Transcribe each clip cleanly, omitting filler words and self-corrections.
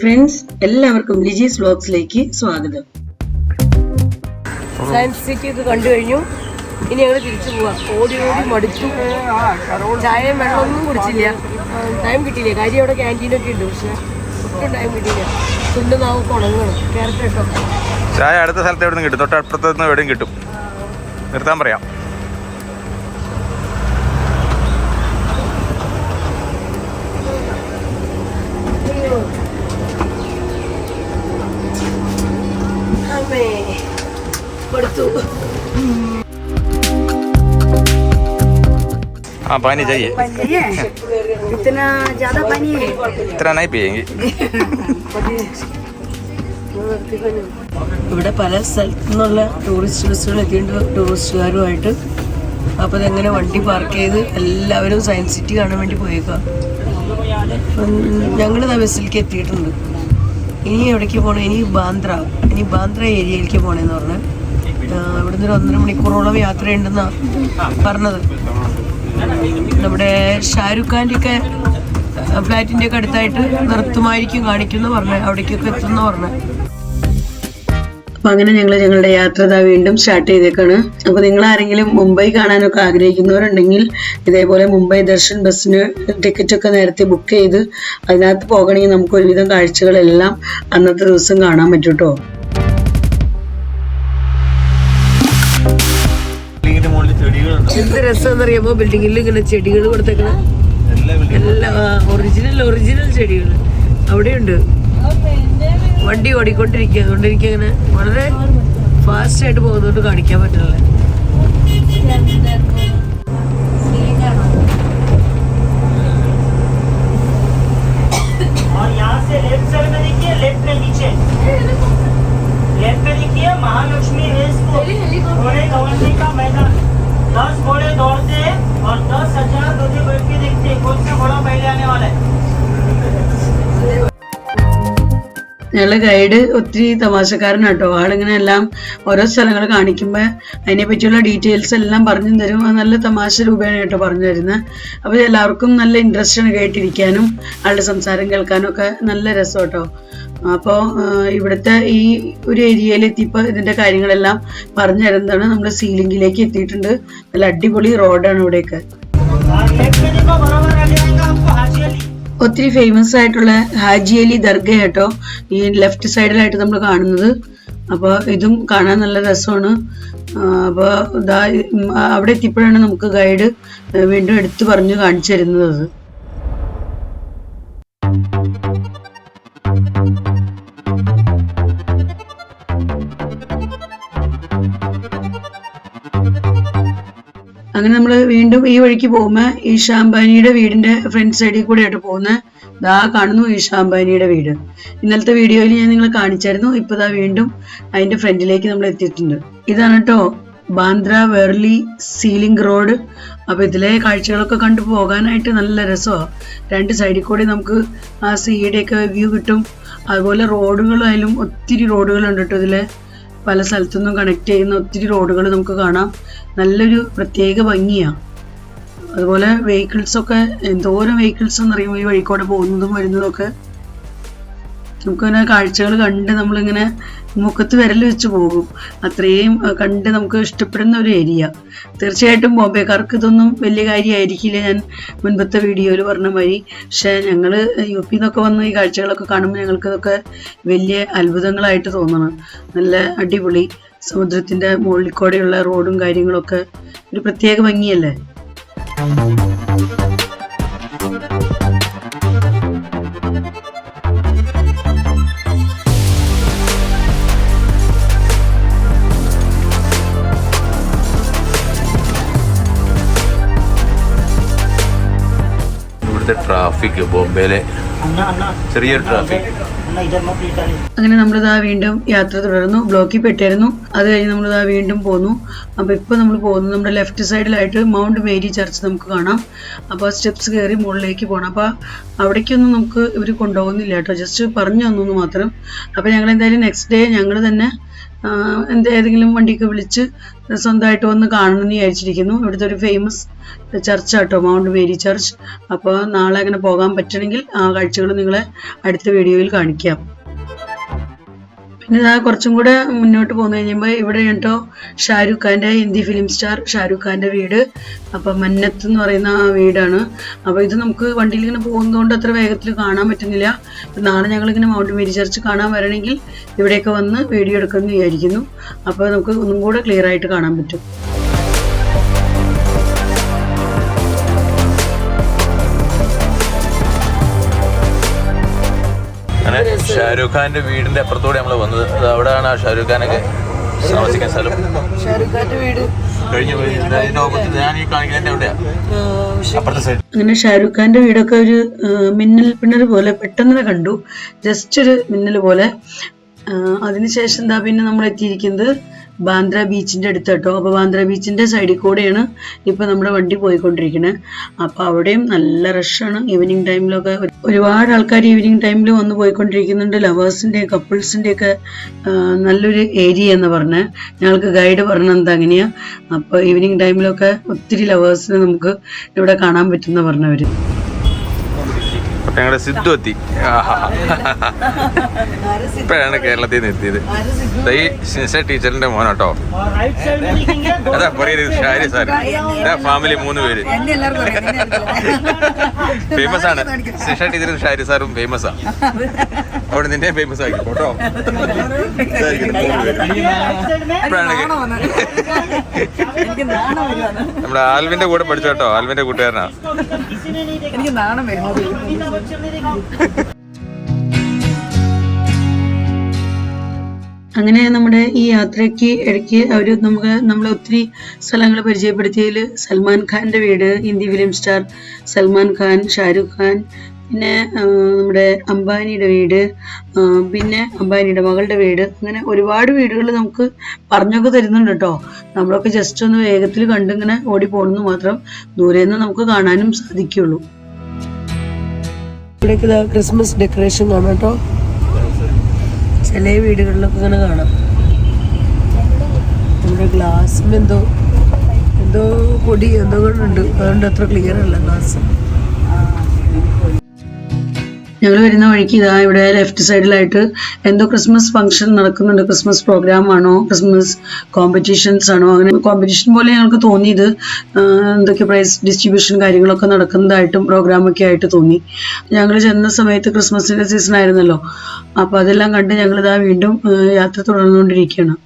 Friends, എല്ലാവർക്കും ലിജീസ് വ്ലോഗ്സിലേക്ക് സ്വാഗതം. Science city ഒക്കെ കണ്ടു കഴിഞ്ഞു. ഇനി ഞങ്ങൾ തിരിച്ചു പോവാം. ഓടി മടുത്തു. ചായയും വെള്ളമൊന്നും കുടിച്ചില്ല. ടൈം കിട്ടിയില്ല. കാര്യം അവിടെ ക്യാൻറ്റീനൊക്കെ ഉണ്ട്, പക്ഷെ ഒട്ടും ടൈം കിട്ടിയില്ല. തുണ്ട് നാവൊക്കെ ഉണങ്ങണം. ക്യാരറ്റ് കേട്ടോ. ചായ അടുത്ത സ്ഥലത്ത് എവിടെ നിന്ന് കിട്ടും? തൊട്ടപ്പുറത്ത് നിന്ന് എവിടെയും കിട്ടും. നിർത്താൻ പറയാം. हाँ पानी चाहिए। इतना ज्यादा पानी है? इतना नहीं पिएंगे। ഇവിടെ പല സ്ഥലത്തു നിന്നുള്ള ടൂറിസ്റ്റ് ബസ്സുകൾ എത്തിയിട്ടുണ്ട്, ടൂറിസ്റ്റുകാരുമായിട്ട്. അപ്പോൾ അതെങ്ങനെ വണ്ടി പാർക്ക് ചെയ്ത് എല്ലാവരും സയൻസ് സിറ്റി കാണാൻ വേണ്ടി പോയേക്കാം. ഞങ്ങളിതാ ബസ്സിലേക്ക് എത്തിയിട്ടുണ്ട്. ഇനി എവിടേക്ക് പോകണം? ഇനി ബാന്ദ്ര ഏരിയയിലേക്ക് പോകണമെന്ന് പറഞ്ഞാൽ ഇവിടുന്ന് ഒരു 1.5 മണിക്കൂറോളം യാത്രയുണ്ടെന്നാണ് പറഞ്ഞത്. നമ്മുടെ ഷാരൂഖ് ഖാൻ്റെ ഒക്കെ ഫ്ലാറ്റിൻ്റെ ഒക്കെ അടുത്തായിട്ട് നിർത്തുമായിരിക്കും കാണിക്കുമെന്ന് പറഞ്ഞത്. അവിടേക്കൊക്കെ എത്തുമെന്ന് പറഞ്ഞത്. അപ്പൊ അങ്ങനെ ഞങ്ങളുടെ യാത്ര വീണ്ടും സ്റ്റാർട്ട് ചെയ്തേക്കാണ്. അപ്പൊ നിങ്ങൾ ആരെങ്കിലും മുംബൈ കാണാനൊക്കെ ആഗ്രഹിക്കുന്നവരുണ്ടെങ്കിൽ ഇതേപോലെ മുംബൈ ദർശൻ ബസ്സിന് ടിക്കറ്റ് ഒക്കെ നേരത്തെ ബുക്ക് ചെയ്ത് അതിനകത്ത് പോകണമെങ്കിൽ നമുക്ക് ഒരുവിധം കാഴ്ചകളെല്ലാം അന്നത്തെ ദിവസം കാണാൻ പറ്റും കേട്ടോ. എന്ത് രസമെന്നറിയാമോ, ബിൽഡിങ്ങിൽ ഇങ്ങനെ ചെടികൾ കൊടുത്തേക്കണ എല്ലാ ഒറിജിനൽ ചെടികൾ അവിടെയുണ്ട്. വണ്ടി ഓടിക്കൊണ്ടിരിക്കുക, അതുകൊണ്ട് എനിക്കങ്ങനെ വളരെ ഫാസ്റ്റ് ആയിട്ട് പോകുന്നതുകൊണ്ട് കാണിക്കാൻ പറ്റില്ല. महालक्ष्मी रेस को घोड़े दौड़ने का मैदान, 10 घोड़े दौड़ते हैं और 10,000 लोग बैठ के देखते हैं कौन सा घोड़ा पहले आने वाला है. ഞങ്ങളുടെ ഗൈഡ് ഒത്തിരി തമാശക്കാരനാട്ടോ. ആളിങ്ങനെ എല്ലാം ഓരോ സ്ഥലങ്ങൾ കാണിക്കുമ്പോൾ അതിനെ പറ്റിയുള്ള ഡീറ്റെയിൽസ് എല്ലാം പറഞ്ഞു തരും. അത് നല്ല തമാശ രൂപേണ കേട്ടോ പറഞ്ഞു തരുന്നത്. അപ്പോൾ എല്ലാവർക്കും നല്ല ഇൻട്രസ്റ്റ് ആണ് കേട്ടിരിക്കാനും ആളുടെ സംസാരം കേൾക്കാനും ഒക്കെ നല്ല രസം കേട്ടോ. അപ്പോൾ ഇവിടുത്തെ ഈ ഒരു ഏരിയയിൽ എത്തിയപ്പോൾ ഇതിൻ്റെ കാര്യങ്ങളെല്ലാം പറഞ്ഞു തരുന്നതാണ്. നമ്മൾ സീലിംഗിലേക്ക് എത്തിയിട്ടുണ്ട്. നല്ല അടിപൊളി റോഡാണ് ഇവിടെയൊക്കെ. ഒത്തിരി ഫേമസ് ആയിട്ടുള്ള ഹാജി അലി ദർഗ കേട്ടോ ഈ ലെഫ്റ്റ് സൈഡിലായിട്ട് നമ്മൾ കാണുന്നത്. അപ്പോൾ ഇതും കാണാൻ നല്ല രസമാണ്. അപ്പോൾ ഇതാ അവിടെ എത്തിയപ്പോഴാണ് നമുക്ക് ഗൈഡ് വീണ്ടും എടുത്തു പറഞ്ഞു കാണിച്ചു തരുന്നത്. അത് അങ്ങനെ നമ്മൾ വീണ്ടും ഈ വഴിക്ക് പോകുമ്പോൾ ഈഷ അംബാനിയുടെ വീടിന്റെ ഫ്രണ്ട് സൈഡിൽ കൂടെ ആയിട്ട് പോകുന്നത്. ദാ കാണുന്നു ഈഷ അംബാനിയുടെ വീട്. ഇന്നലത്തെ വീഡിയോയിൽ ഞാൻ നിങ്ങളെ കാണിച്ചായിരുന്നു. ഇപ്പൊ ദാ വീണ്ടും അതിന്റെ ഫ്രണ്ടിലേക്ക് നമ്മൾ എത്തിയിട്ടുണ്ട്. ഇതാണ് കേട്ടോ ബാന്ദ്ര വെർലി സീലിംഗ് റോഡ്. അപ്പൊ ഇതിലെ കാഴ്ചകളൊക്കെ കണ്ടു പോകാനായിട്ട് നല്ല രസമാണ്. രണ്ട് സൈഡിൽ കൂടി നമുക്ക് ആ സീയുടെ ഒക്കെ വ്യൂ കിട്ടും. അതുപോലെ റോഡുകളായാലും ഒത്തിരി റോഡുകളുണ്ട് കേട്ടോ. ഇതിലെ പല സ്ഥലത്തുനിന്നും കണക്ട് ചെയ്യുന്ന ഒത്തിരി റോഡുകൾ നമുക്ക് കാണാം. നല്ലൊരു പ്രത്യേക ഭംഗിയാണ്. അതുപോലെ വെഹിക്കിൾസൊക്കെ എന്തോരം വെഹിക്കിൾസ് എന്നറിയുമ്പോൾ ഈ വഴിക്കൂടെ പോകുന്നതും വരുന്നതും ഒക്കെ നമുക്കിങ്ങനെ കാഴ്ചകൾ കണ്ട് നമ്മളിങ്ങനെ മുഖത്ത് വിരൽ വെച്ച് പോകും. അത്രയും കണ്ട് നമുക്ക് ഇഷ്ടപ്പെടുന്ന ഒരു ഏരിയ. തീർച്ചയായിട്ടും ബോംബെക്കാർക്ക് ഇതൊന്നും വലിയ കാര്യമായിരിക്കില്ല, ഞാൻ മുൻപത്തെ വീഡിയോയിൽ പറഞ്ഞ മാതിരി. പക്ഷെ ഞങ്ങൾ യു പി നിന്നൊക്കെ വന്ന് ഈ കാഴ്ചകളൊക്കെ കാണുമ്പോൾ ഞങ്ങൾക്കിതൊക്കെ വലിയ അത്ഭുതങ്ങളായിട്ട് തോന്നണം. നല്ല അടിപൊളി സമുദ്രത്തിൻ്റെ മുകളിൽ കൂടെയുള്ള റോഡും കാര്യങ്ങളൊക്കെ ഒരു പ്രത്യേക ഭംഗിയല്ലേ. ട്രാഫിക് ബോംബെയിലെ ചെറിയൊരു ട്രാഫിക്. അങ്ങനെ നമ്മളിതാ വീണ്ടും യാത്ര തുടർന്നു. ബ്ലോക്കിൽ പെട്ടായിരുന്നു. അത് കഴിഞ്ഞ് നമ്മളിതാ വീണ്ടും പോന്നു. അപ്പോൾ ഇപ്പോൾ നമ്മൾ പോകുന്നു നമ്മുടെ ലെഫ്റ്റ് സൈഡിലായിട്ട് മൗണ്ട് മേരി ചർച്ച് നമുക്ക് കാണാം. അപ്പോൾ സ്റ്റെപ്സ് കയറി മുകളിലേക്ക് പോകണം. അപ്പോൾ അവിടേക്കൊന്നും നമുക്ക് ഇവർ കൊണ്ടുപോകുന്നില്ല കേട്ടോ, ജസ്റ്റ് പറഞ്ഞു തന്നു മാത്രം. അപ്പോൾ ഞങ്ങൾ എന്തായാലും നെക്സ്റ്റ് ഡേ ഞങ്ങൾ തന്നെ ഏതെങ്കിലും വണ്ടിയൊക്കെ വിളിച്ച് സ്വന്തമായിട്ട് വന്ന് കാണണമെന്ന് വിചാരിച്ചിരിക്കുന്നു. ഇവിടുത്തെ ഒരു ഫേമസ് ചർച്ചാട്ടോ മൗണ്ട് മേരി ചർച്ച്. അപ്പോൾ നാളെ അങ്ങനെ പോകാൻ പറ്റണമെങ്കിൽ ആ കാഴ്ചകൾ നിങ്ങളെ അടുത്ത വീഡിയോയിൽ കാണിക്കാം. പിന്നെ ഇതാ കുറച്ചും കൂടെ മുന്നോട്ട് പോന്നു കഴിയുമ്പോൾ ഇവിടെ കേട്ടോ ഷാരൂഖ് ഖാൻ്റെ, ഹിന്ദി ഫിലിം സ്റ്റാർ ഷാരൂഖ് ഖാൻ്റെ വീട്. അപ്പം മന്നത്ത് എന്ന് പറയുന്ന ആ വീടാണ്. അപ്പോൾ ഇത് നമുക്ക് വണ്ടിയിൽ ഇങ്ങനെ പോകുന്നതുകൊണ്ട് അത്ര വേഗത്തിൽ കാണാൻ പറ്റുന്നില്ല. അപ്പം നാളെ ഞങ്ങളിങ്ങനെ മൗണ്ട് മേരി ചർച്ച് കാണാൻ വരണമെങ്കിൽ ഇവിടെയൊക്കെ വന്ന് വീഡിയോ എടുക്കുമെന്ന് വിചാരിക്കുന്നു. അപ്പോൾ നമുക്ക് ഒന്നും കൂടെ ക്ലിയർ ആയിട്ട് കാണാൻ പറ്റും. അങ്ങനെ ഷാരൂഖ് ഖാന്റെ വീടിന്റെ അപ്പുറത്തോടെ നമ്മൾ വന്നത്. അവിടെയാണ് ആ ഷാരൂഖ് ഖാനൊക്കെ താമസിക്കുന്ന സ്ഥലം. ഷാരൂഖ് ഖാന്റെ വീട് അങ്ങനെ ഷാരൂഖ് ഖാന്റെ വീടൊക്കെ ഒരു മിന്നൽ പിണർ പോലെ പെട്ടെന്ന് കണ്ടു, ജസ്റ്റ് ഒരു മിന്നൽ പോലെ. അതിനുശേഷം എന്താ പിന്നെ നമ്മൾ എത്തിയിരിക്കുന്നത് ബാന്ദ്ര ബീച്ചിൻ്റെ അടുത്ത് കേട്ടോ. അപ്പോൾ ബാന്ദ്ര ബീച്ചിൻ്റെ സൈഡിൽ കൂടെയാണ് ഇപ്പോൾ നമ്മുടെ വണ്ടി പോയിക്കൊണ്ടിരിക്കുന്നത്. അപ്പോൾ അവിടെയും നല്ല റഷാണ്. ഈവനിങ് ടൈമിലൊക്കെ ഒരുപാട് ആൾക്കാർ ഈവനിങ് ടൈമിൽ വന്ന് പോയിക്കൊണ്ടിരിക്കുന്നുണ്ട്. ലവേഴ്സിൻ്റെ കപ്പിൾസിൻ്റെ ഒക്കെ നല്ലൊരു ഏരിയ എന്ന് പറഞ്ഞ് ഞങ്ങൾക്ക് ഗൈഡ് പറഞ്ഞത് അങ്ങനെയാണ്. അപ്പോൾ ഈവനിങ് ടൈമിലൊക്കെ ഒത്തിരി ലവേഴ്സിനെ നമുക്ക് ഇവിടെ കാണാൻ പറ്റുമെന്ന് പറഞ്ഞവർ. ഞങ്ങളുടെ സിദ്ധു എത്തി. ഇപ്പോഴാണ് കേരളത്തിൽ നിന്ന് എത്തിയത്. ഈ സിൻസ ടീച്ചറിന്റെ മോനാട്ടോ. അതാ പറയുന്നത് ഷാരി സാർ. ഫാമിലി 3 പേര് ഫേമസ് ആണ്. സിൻസ ടീച്ചറും ഷാരി സാറും ഫേമസ് ആണ്. അവിടെ നിന്നെ ഫേമസ് ആക്കി കേട്ടോ. നമ്മുടെ ആൽവിന്റെ കൂടെ പഠിച്ചു കേട്ടോ. ആൽവിന്റെ കൂട്ടുകാരനാ. അങ്ങനെ നമ്മുടെ ഈ യാത്രയ്ക്ക് ഇടയ്ക്ക് അവർ നമ്മളെ ഒത്തിരി സ്ഥലങ്ങൾ പരിചയപ്പെടുത്തിയതിൽ സൽമാൻ ഖാൻ്റെ വീട്, ഹിന്ദി ഫിലിം സ്റ്റാർ സൽമാൻ ഖാൻ, ഷാരൂഖ് ഖാൻ, പിന്നെ നമ്മുടെ അംബാനിയുടെ വീട്, പിന്നെ അംബാനിയുടെ മകളുടെ വീട്, അങ്ങനെ ഒരുപാട് വീടുകൾ നമുക്ക് പറഞ്ഞൊക്കെ തരുന്നുണ്ട് കേട്ടോ. നമ്മളൊക്കെ ജസ്റ്റ് ഒന്ന് വേഗത്തിൽ കണ്ടിങ്ങനെ ഓടി പോകണമെന്ന് മാത്രം. ദൂരെ നിന്ന് നമുക്ക് കാണാനും സാധിക്കുള്ളൂ. ഇവിടേക്ക് ക്രിസ്മസ് ഡെക്കറേഷൻ കാണാം കേട്ടോ. ചില വീടുകളിലൊക്കെ ഇങ്ങനെ കാണാം. നമ്മുടെ ഗ്ലാസ്സിൽ എന്തോ പൊടി എന്തോ കൊണ്ടുണ്ട്, അതുകൊണ്ട് അത്ര ക്ലിയർ അല്ല ഗ്ലാസ്. ഞങ്ങൾ വരുന്ന വഴിക്ക് ഇതാ ഇവിടെ ലെഫ്റ്റ് സൈഡിലായിട്ട് എന്തോ ക്രിസ്മസ് ഫംഗ്ഷൻ നടക്കുന്നുണ്ട്. ക്രിസ്മസ് പ്രോഗ്രാം ആണോ, ക്രിസ്മസ് കോമ്പറ്റീഷൻസ് ആണോ, അങ്ങനെ കോമ്പറ്റീഷൻ പോലെ ഞങ്ങൾക്ക് തോന്നിയത്. എന്തൊക്കെ പ്രൈസ് ഡിസ്ട്രിബ്യൂഷൻ കാര്യങ്ങളൊക്കെ നടക്കുന്നതായിട്ടും പ്രോഗ്രാമൊക്കെ ആയിട്ട് തോന്നി. ഞങ്ങൾ ചെന്ന സമയത്ത് ക്രിസ്മസിൻ്റെ സീസൺ ആയിരുന്നല്ലോ. അപ്പോൾ അതെല്ലാം കണ്ട് ഞങ്ങളിതാ വീണ്ടും യാത്ര തുടർന്നുകൊണ്ടിരിക്കുകയാണ്.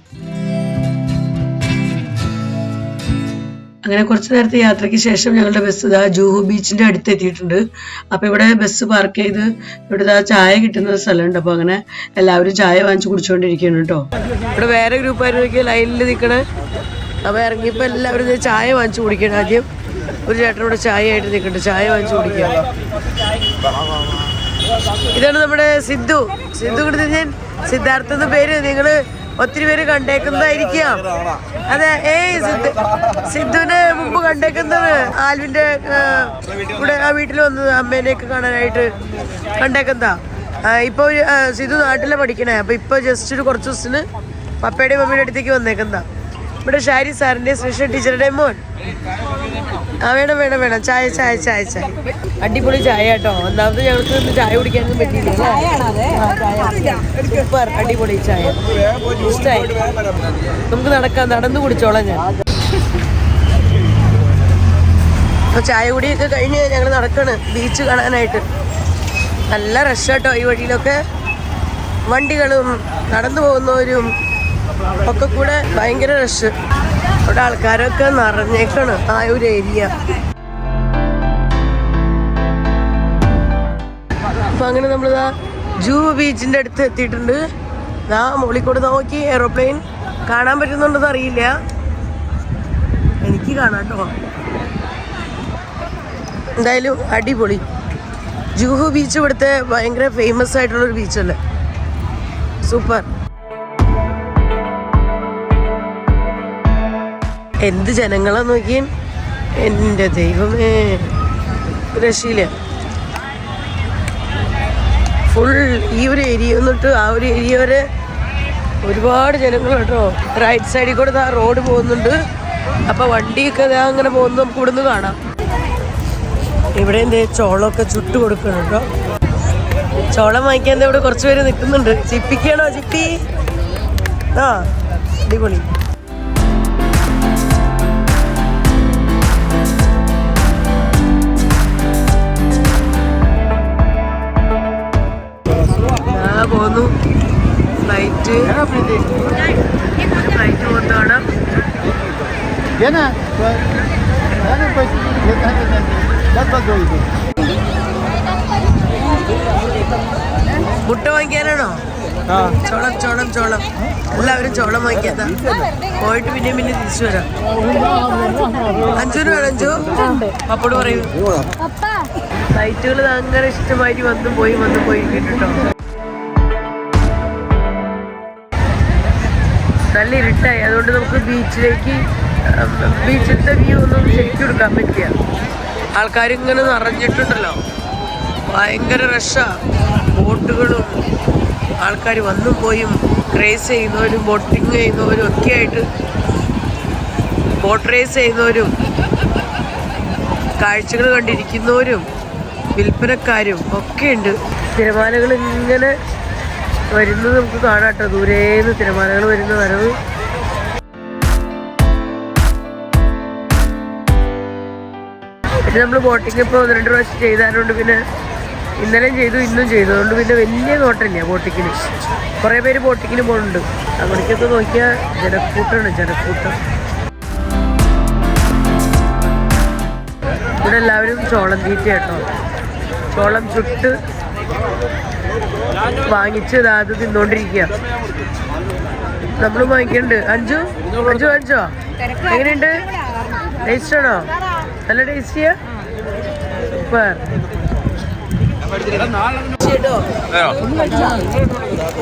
അങ്ങനെ കുറച്ച് നേരത്തെ യാത്രയ്ക്ക് ശേഷം ഞങ്ങളുടെ ബസ് ഇതാ ജൂഹു ബീച്ചിൻ്റെ അടുത്ത് എത്തിയിട്ടുണ്ട്. അപ്പോൾ ഇവിടെ ബസ് പാർക്ക് ചെയ്ത് ഇവിടെ ചായ കിട്ടുന്ന സ്ഥലമുണ്ട്. അപ്പോൾ അങ്ങനെ എല്ലാവരും ചായ വാങ്ങിച്ച് കുടിച്ചുകൊണ്ടിരിക്കുകയാണ് കേട്ടോ. ഇവിടെ വേറെ ഗ്രൂപ്പായിരുന്നു ലൈനിൽ നിൽക്കണേ. അപ്പോൾ ഇറങ്ങിയപ്പോൾ എല്ലാവരും ചായ വാങ്ങിച്ച് കുടിക്കണം. ആദ്യം ഒരു ചേട്ടൻ ഇവിടെ ചായ ആയിട്ട് നിൽക്കട്ടെ, ചായ വാങ്ങിച്ച് കുടിക്കുക. ഇതാണ് നമ്മുടെ സിദ്ധു കിടന്ന് ഞാൻ സിദ്ധാർത്ഥ എന്ന പേര് നിങ്ങൾ ഒത്തിരി പേര് കണ്ടേക്കുന്നതായിരിക്കാം. അതെ, സിദ്ധുവിനെ മുമ്പ് കണ്ടേക്കുന്നത് ആൽവിന്റെ കൂടെ ആ വീട്ടിൽ വന്നത് അമ്മേനെയൊക്കെ കാണാനായിട്ട് കണ്ടേക്കുന്നതാ. ഇപ്പോൾ സിദ്ധു നാട്ടിലെ പഠിക്കണേ. അപ്പോൾ ഇപ്പോൾ ജസ്റ്റ് ഒരു കുറച്ച് ദിവസത്തിന് പപ്പയുടെയും മമ്മിയുടെ അടുത്തേക്ക് വന്നേക്കുന്നതാ. ഇവിടെ ഷാരി സാറിന്റെ ശ്രീഷ ടീച്ചറുടെ മോൻ. വേണം ചായ അടിപൊളി ചായ കേട്ടോ. ഒന്നാമത് ഞങ്ങൾക്ക് ഇന്ന് ചായ കുടിക്കാനൊന്നും പറ്റിയില്ല. സൂപ്പർ അടിപൊളി ചായ, ഇഷ്ടമായി. നമുക്ക് നടന്നു കുടിച്ചോളാം ഞാൻ. അപ്പോൾ ചായ കുടിയൊക്കെ കഴിഞ്ഞ് ഞങ്ങൾ നടക്കാണ് ബീച്ച് കാണാനായിട്ട്. നല്ല റഷ് കേട്ടോ ഈ വഴിയിലൊക്കെ. വണ്ടികളും നടന്നു പോകുന്നവരും ഒക്കെ കൂടെ ഭയങ്കര റഷ്. അവിടെ ആൾക്കാരൊക്കെ നിറഞ്ഞേക്കാണ് ആ ഒരു ഏരിയ. അപ്പൊ അങ്ങനെ നമ്മളിതാ ജൂഹു ബീച്ചിന്റെ അടുത്ത് എത്തിയിട്ടുണ്ട്. മുകളിൽ നോക്കി എയറോപ്ലെയിൻ കാണാൻ പറ്റുന്നുണ്ടെന്ന് അറിയില്ല, എനിക്ക് കാണാം കേട്ടോ. എന്തായാലും അടിപൊളി. ജൂഹു ബീച്ച് ഇവിടുത്തെ ഭയങ്കര ഫേമസ് ആയിട്ടുള്ളൊരു ബീച്ചല്ലേ, സൂപ്പർ. എന്ത് ജനങ്ങളാ നോക്കിയാൻ, എൻ്റെ ദൈവമേ, രക്ഷയില്ല. ഫുൾ ഈ ഒരു ഏരിയ വന്നിട്ട് ആ ഒരു ഏരിയ വരെ ഒരുപാട് ജനങ്ങൾ കേട്ടോ. റൈറ്റ് സൈഡിൽ കൂടെ ആ റോഡ് പോകുന്നുണ്ട്. അപ്പോൾ വണ്ടിയൊക്കെ അങ്ങനെ പോകുന്നത് നമുക്ക് ഇവിടുന്ന് കാണാം. ഇവിടെ എന്തേ ചോളമൊക്കെ ചുട്ട് കൊടുക്കണം കേട്ടോ. ചോളം വാങ്ങിക്കാൻ ഇവിടെ കുറച്ച് പേര് നിൽക്കുന്നുണ്ട്. ചിപ്പിക്കാണോ ചിപ്പി? ആ അടിപൊളി. പോന്നു ഫ്ലൈറ്റ് പോകുന്നതാണ്. മുട്ട വാങ്ങിക്കാനാണോ? ചോളം ചോളം ചോളം എല്ലാവരും ചോളം വാങ്ങിക്കാതാ. പോയിട്ട് പിന്നെയും പിന്നെ തിരിച്ചു വരാം. 5 രൂപ വേണം. 5 അപ്പോട് പറയൂ. ഫ്ലൈറ്റുകൾ അങ്ങനെ ഇഷ്ടമായിട്ട് വന്നു പോയി കേട്ടോ. നല്ല ഇരുട്ടായി, അതുകൊണ്ട് നമുക്ക് ബീച്ചിലത്തെ വ്യൂ ഒന്നും ശരിക്കും എടുക്കാൻ പറ്റില്ല. ആൾക്കാരിങ്ങനെ നിറഞ്ഞിട്ടുണ്ടല്ലോ, ഭയങ്കര റഷാ. ബോട്ടുകളും ആൾക്കാർ വന്നും പോയും റേസ് ചെയ്യുന്നവരും ബോട്ടിങ് ചെയ്യുന്നവരും ഒക്കെ ആയിട്ട്, ബോട്ട് റേസ് ചെയ്യുന്നവരും കാഴ്ചകൾ കണ്ടിരിക്കുന്നവരും വിൽപ്പനക്കാരും ഒക്കെ ഉണ്ട്. തിരമാലകൾ ഇങ്ങനെ വരുന്നത് നമുക്ക് കാണാട്ടോ. ദൂരേന്ന് തിരമാലകൾ വരുന്ന വരവ്. പിന്നെ നമ്മൾ ബോട്ടിങ് ഇപ്പോൾ 1-2 പ്രാവശ്യം ചെയ്താലുണ്ട്. പിന്നെ ഇന്നലെയും ചെയ്തു, ഇന്നും ചെയ്തു. അതുകൊണ്ട് പിന്നെ വലിയ നോട്ടമില്ല ബോട്ടിങ്ങിന്. കുറേ പേര് ബോട്ടിങ്ങിന് പോകുന്നുണ്ട്. അങ്ങനെയൊക്കെ നോക്കിയാൽ ജനക്കൂട്ടം. ഇവിടെ എല്ലാവരും ചോളം തീറ്റ കേട്ടോ. ചോളം ചുട്ട് വാങ്ങിച്ച് അത് തിന്നോണ്ടിരിക്കുക. നമ്മളും വാങ്ങിക്കണ്ട്. അഞ്ചോ എങ്ങനെയുണ്ട്? ടേസ്റ്റ് ആണോ? നല്ല ടേസ്റ്റിയാ? സൂപ്പർ.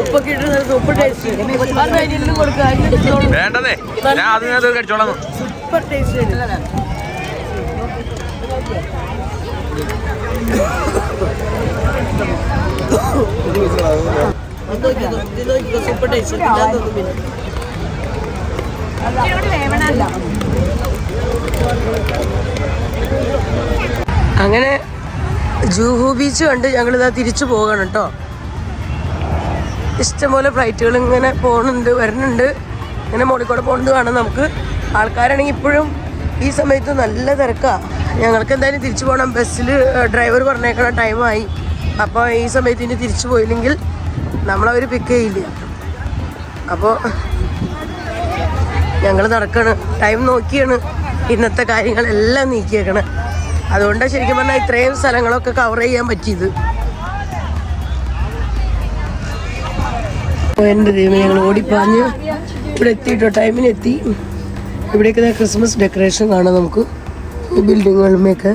ഉപ്പൊക്കെ ഇട്ട് സൂപ്പർ ടേസ്റ്റ്. വേണ്ടതേ കഴിച്ചോളാം. Super taste. Super taste. അങ്ങനെ ജൂഹു ബീച്ച് കണ്ട് ഞങ്ങളിതാ തിരിച്ചു പോകണം കേട്ടോ. ഇഷ്ടംപോലെ ഫ്ലൈറ്റുകൾ ഇങ്ങനെ വരുന്നുണ്ട്. ഇങ്ങനെ മോളിക്കൂടെ പോകുന്നത് കാണാം നമുക്ക്. ആൾക്കാരാണെങ്കിൽ ഇപ്പോഴും ഈ സമയത്ത് നല്ല തിരക്കാണ്. ഞങ്ങൾക്ക് എന്തായാലും തിരിച്ചു പോകണം. ബസ്സിൽ ഡ്രൈവർ പറഞ്ഞേക്കണ ടൈമായി. അപ്പോൾ ഈ സമയത്ത് ഇനി തിരിച്ചു പോയില്ലെങ്കിൽ നമ്മളവർ പിക്ക് ചെയ്യില്ല. അപ്പോൾ ഞങ്ങൾ നടക്കണം. ടൈം നോക്കിയാണ് ഇന്നത്തെ കാര്യങ്ങളെല്ലാം നീക്കിയേക്കണം. അതുകൊണ്ടാണ് ശരിക്കും പറഞ്ഞാൽ ഇത്രയും സ്ഥലങ്ങളൊക്കെ കവർ ചെയ്യാൻ പറ്റിയത്. എൻ്റെ ദൈവം, ഞങ്ങൾ ഓടിപ്പാഞ്ഞ് ഇവിടെ എത്തിയിട്ടോ. ടൈമിനെത്തി. ഇവിടെയൊക്കെ ക്രിസ്മസ് ഡെക്കറേഷൻ കാണാം നമുക്ക്. ഈ ബിൽഡിങ്ങുകളുമൊക്കെ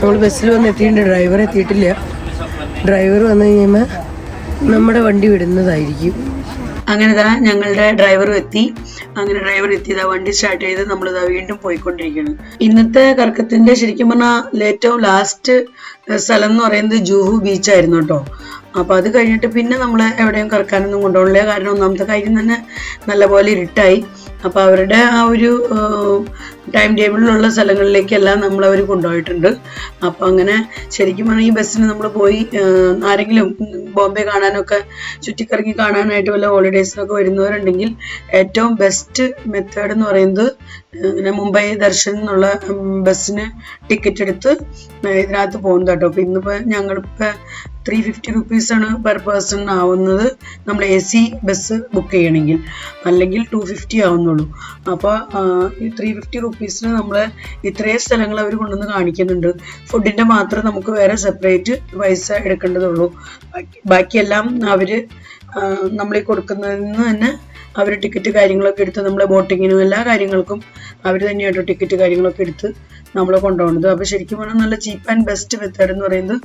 നമ്മൾ ബസ്സിൽ വന്ന് എത്തിയിട്ടുണ്ട്. ഡ്രൈവർ എത്തിയിട്ടില്ല. ഡ്രൈവർ വന്നു കഴിയുമ്പോൾ നമ്മുടെ വണ്ടി വിടുന്നതായിരിക്കും. അങ്ങനെ ഞങ്ങളുടെ ഡ്രൈവറും എത്തി. അങ്ങനെ ഡ്രൈവർ എത്തിയതാ വണ്ടി സ്റ്റാർട്ട് ചെയ്ത് നമ്മളിതാ വീണ്ടും പോയിക്കൊണ്ടിരിക്കുകയാണ്. ഇന്നത്തെ കറക്കത്തിന്റെ ശരിക്കും പറഞ്ഞാൽ ഏറ്റവും ലാസ്റ്റ് സ്ഥലം എന്ന് പറയുന്നത് ജൂഹു ബീച്ചായിരുന്നു കേട്ടോ. അപ്പൊ അത് കഴിഞ്ഞിട്ട് പിന്നെ നമ്മളെ എവിടെയും കറക്കാനൊന്നും കൊണ്ടുപോകില്ല. കാരണം ഒന്നാമത്തെ കാര്യം തന്നെ നല്ലപോലെ ഇരുട്ടായി. അപ്പൊ അവരുടെ ആ ഒരു ടൈം ടേബിളിലുള്ള സ്ഥലങ്ങളിലേക്കെല്ലാം നമ്മളവർ കൊണ്ടുപോയിട്ടുണ്ട്. അപ്പൊ അങ്ങനെ ശരിക്കും പറഞ്ഞാൽ ഈ ബസ്സിന് നമ്മൾ പോയി ആരെങ്കിലും ബോംബെ കാണാനൊക്കെ ചുറ്റിക്കറങ്ങി കാണാനായിട്ട് വല്ല ഹോളിഡേയ്സിനൊക്കെ വരുന്നവരുണ്ടെങ്കിൽ ഏറ്റവും ബെസ്റ്റ് മെത്തേഡ് എന്ന് പറയുന്നത് ഇങ്ങനെ മുംബൈ ദർശൻ എന്നുള്ള ബസ്സിന് ടിക്കറ്റ് എടുത്ത് ഇതിനകത്ത് പോകുന്നത് കേട്ടോ. അപ്പൊ ഇന്നിപ്പോ ഞങ്ങളിപ്പോ 350 rupees പെർ പേഴ്സൺ ആവുന്നത് നമ്മൾ AC ബസ് ബുക്ക് ചെയ്യണമെങ്കിൽ. അല്ലെങ്കിൽ 250 ആവുന്നുള്ളൂ. അപ്പോൾ ഈ 350 rupees നമ്മൾ ഇത്രയും സ്ഥലങ്ങൾ അവർ കൊണ്ടുവന്ന് കാണിക്കുന്നുണ്ട്. ഫുഡിൻ്റെ മാത്രം നമുക്ക് വേറെ സെപ്പറേറ്റ് പൈസ എടുക്കേണ്ടതുള്ളൂ. ബാക്കിയെല്ലാം അവർ നമ്മളീ കൊടുക്കുന്നതിൽ നിന്ന് തന്നെ അവർ ടിക്കറ്റ് കാര്യങ്ങളൊക്കെ എടുത്ത് നമ്മളെ ബോട്ടിങ്ങിനും എല്ലാ കാര്യങ്ങൾക്കും അവർ തന്നെയായിട്ട് ടിക്കറ്റ് കാര്യങ്ങളൊക്കെ എടുത്ത് നമ്മളെ കൊണ്ടുപോകുന്നത്. അപ്പോൾ ശരിക്കും പറഞ്ഞാൽ നല്ല ചീപ്പ് ആൻഡ് ബെസ്റ്റ് മെത്തേഡ് എന്ന് പറയുന്നത്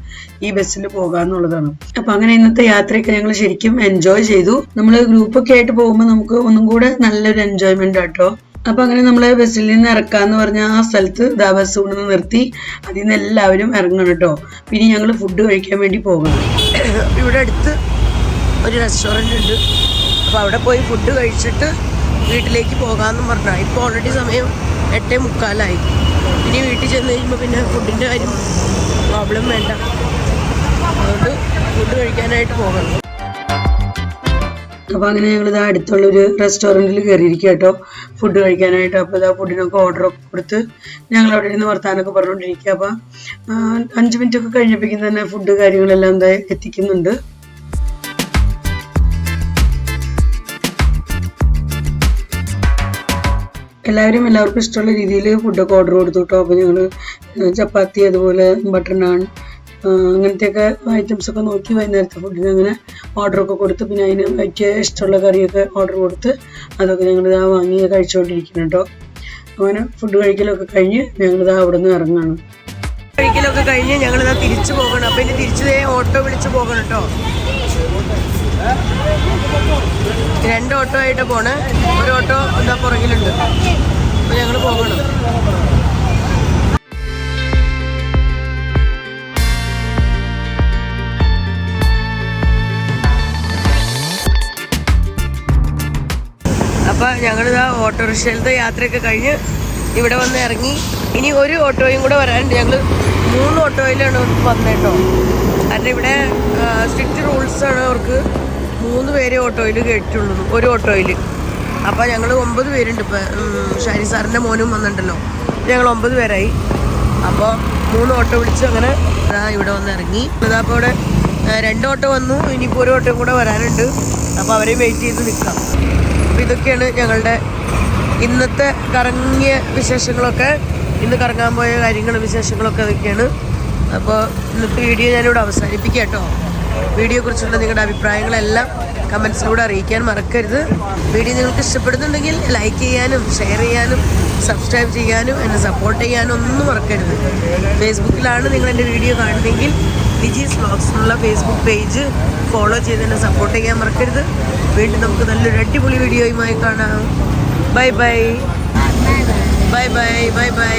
ഈ ബസ്സിൽ പോകാന്നുള്ളതാണ്. അപ്പൊ അങ്ങനെ ഇന്നത്തെ യാത്രയൊക്കെ ഞങ്ങൾ ശരിക്കും എൻജോയ് ചെയ്തു. നമ്മൾ ഗ്രൂപ്പൊക്കെ ആയിട്ട് പോകുമ്പോൾ നമുക്ക് ഒന്നും കൂടെ നല്ലൊരു എൻജോയ്മെന്റ് ആട്ടോ. അപ്പൊ അങ്ങനെ നമ്മളെ ബസ്സിൽ നിന്ന് ഇറക്കാന്ന് പറഞ്ഞ ആ സ്ഥലത്ത് ബസ് കൊണ്ടുവന്ന് നിർത്തി. അതിൽ നിന്ന് എല്ലാവരും ഇറങ്ങണം കേട്ടോ. പിന്നെ ഞങ്ങൾ ഫുഡ് കഴിക്കാൻ വേണ്ടി പോകണം. ഇവിടെ അടുത്ത് ഒരു റെസ്റ്റോറൻ്റ് ഉണ്ട്. അപ്പോൾ അവിടെ പോയി ഫുഡ് കഴിച്ചിട്ട് വീട്ടിലേക്ക് പോകാമെന്നും പറഞ്ഞാൽ ഇപ്പോൾ ഓൾറെഡി സമയം 8:45. ഇനി വീട്ടിൽ ചെന്ന് കഴിയുമ്പോൾ പിന്നെ ഫുഡിൻ്റെ കാര്യം പ്രോബ്ലം വേണ്ട. അതുകൊണ്ട് ഫുഡ് കഴിക്കാനായിട്ട് പോകണം. അപ്പോൾ അങ്ങനെ ഞങ്ങളിത് അടുത്തുള്ളൊരു റെസ്റ്റോറൻറ്റിൽ കയറിയിരിക്കുക കേട്ടോ ഫുഡ് കഴിക്കാനായിട്ട്. അപ്പോൾ ഇതാ ഫുഡിനൊക്കെ ഓർഡറൊക്കെ കൊടുത്ത് ഞങ്ങൾ അവിടെ ഇരുന്ന് വർത്താനൊക്കെ പറഞ്ഞുകൊണ്ടിരിക്കുക. അപ്പോൾ 5 മിനിറ്റൊക്കെ കഴിഞ്ഞപ്പോഴേക്കും തന്നെ ഫുഡ് കാര്യങ്ങളെല്ലാം എന്താ എത്തിക്കുന്നുണ്ട്. എല്ലാവർക്കും ഇഷ്ടമുള്ള രീതിയിൽ ഫുഡൊക്കെ ഓർഡർ കൊടുത്തു കേട്ടോ. അപ്പോൾ ഞങ്ങൾ ചപ്പാത്തി അതുപോലെ ബട്ടർ നാൻ അങ്ങനത്തെയൊക്കെ ഐറ്റംസൊക്കെ നോക്കി വൈകുന്നേരത്തെ ഫുഡിന് അങ്ങനെ ഓർഡറൊക്കെ കൊടുത്ത് പിന്നെ അതിന് പറ്റിയ ഇഷ്ടമുള്ള കറിയൊക്കെ ഓർഡർ കൊടുത്ത് അതൊക്കെ ഞങ്ങളിതാ വാങ്ങി കഴിച്ചുകൊണ്ടിരിക്കുന്നു കേട്ടോ. അങ്ങനെ ഫുഡ് കഴിക്കലൊക്കെ കഴിഞ്ഞ് ഞങ്ങളിതാ അവിടെ നിന്ന് ഇറങ്ങുകയാണ്. കഴിക്കലൊക്കെ കഴിഞ്ഞ് ഞങ്ങളിതാ തിരിച്ചു പോകണം. അപ്പോൾ ഇനി തിരിച്ച് ഓട്ടോ വിളിച്ച് പോകണം കേട്ടോ. 2 ഓട്ടോ ആയിട്ട് പോണേ. ഒരു ഓട്ടോ എന്താ പുറകിലുണ്ട്. അപ്പോൾ ഞങ്ങൾ പോകണം. അപ്പോൾ ഞങ്ങളിതാ ഓട്ടോറിക്ഷയിലത്തെ യാത്രയൊക്കെ കഴിഞ്ഞ് ഇവിടെ വന്ന് ഇറങ്ങി. ഇനി ഒരു ഓട്ടോയും കൂടെ വരാനുണ്ട്. ഞങ്ങൾ 3 ഓട്ടോയിലാണ് വന്നത് കേട്ടോ. കാരണം ഇവിടെ സ്ട്രിക്റ്റ് റൂൾസാണ്. അവർക്ക് 3 പേരെ ഓട്ടോയിൽ കയറ്റുള്ളൂ ഒരു ഓട്ടോയിൽ. അപ്പോൾ ഞങ്ങൾ 9 പേരുണ്ട്. ഇപ്പോൾ ഷാരി സാറിൻ്റെ മോനും വന്നിട്ടുണ്ടല്ലോ. ഞങ്ങൾ 9 പേരായി. അപ്പോൾ 3 ഓട്ടോ വിളിച്ച് അങ്ങനെ ഇവിടെ വന്ന് ഇറങ്ങി. അതാ അപ്പോൾ ഇവിടെ 2 ഓട്ടോ വന്നു. ഇനിയിപ്പോൾ ഒരു ഓട്ടോ കൂടെ വരാനുണ്ട്. അപ്പോൾ അവരെ വെയിറ്റ് ചെയ്ത് നിൽക്കാം. അപ്പോൾ ഇതൊക്കെയാണ് ഞങ്ങളുടെ ഇന്നത്തെ കറങ്ങിയ വിശേഷങ്ങളൊക്കെ. ഇന്ന് കറങ്ങാൻ പോയ കാര്യങ്ങളും വിശേഷങ്ങളൊക്കെ അതൊക്കെയാണ്. അപ്പോൾ ഇന്നത്തെ വീഡിയോ ഞാനിവിടെ അവസാനിപ്പിക്കാം കേട്ടോ. വീഡിയോയെക്കുറിച്ചുള്ള നിങ്ങളുടെ അഭിപ്രായങ്ങളെല്ലാം കമൻസിലൂടെ അറിയിക്കാൻ മറക്കരുത്. വീഡിയോ നിങ്ങൾക്ക് ഇഷ്ടപ്പെടുന്നുണ്ടെങ്കിൽ ലൈക്ക് ചെയ്യാനും ഷെയർ ചെയ്യാനും സബ്സ്ക്രൈബ് ചെയ്യാനും എന്നെ സപ്പോർട്ട് ചെയ്യാനും ഒന്നും മറക്കരുത്. ഫേസ്ബുക്കിലാണ് നിങ്ങൾ എൻ്റെ വീഡിയോ കാണുന്നതെങ്കിൽ ലിജീസ് വ്ലോഗ്സ് എന്നുള്ള ഫേസ്ബുക്ക് പേജ് ഫോളോ ചെയ്ത് എന്നെ സപ്പോർട്ട് ചെയ്യാൻ മറക്കരുത്. വീണ്ടും നമുക്ക് നല്ലൊരു അടിപൊളി വീഡിയോയുമായി കാണാം. Bye bye bye bye bye bye.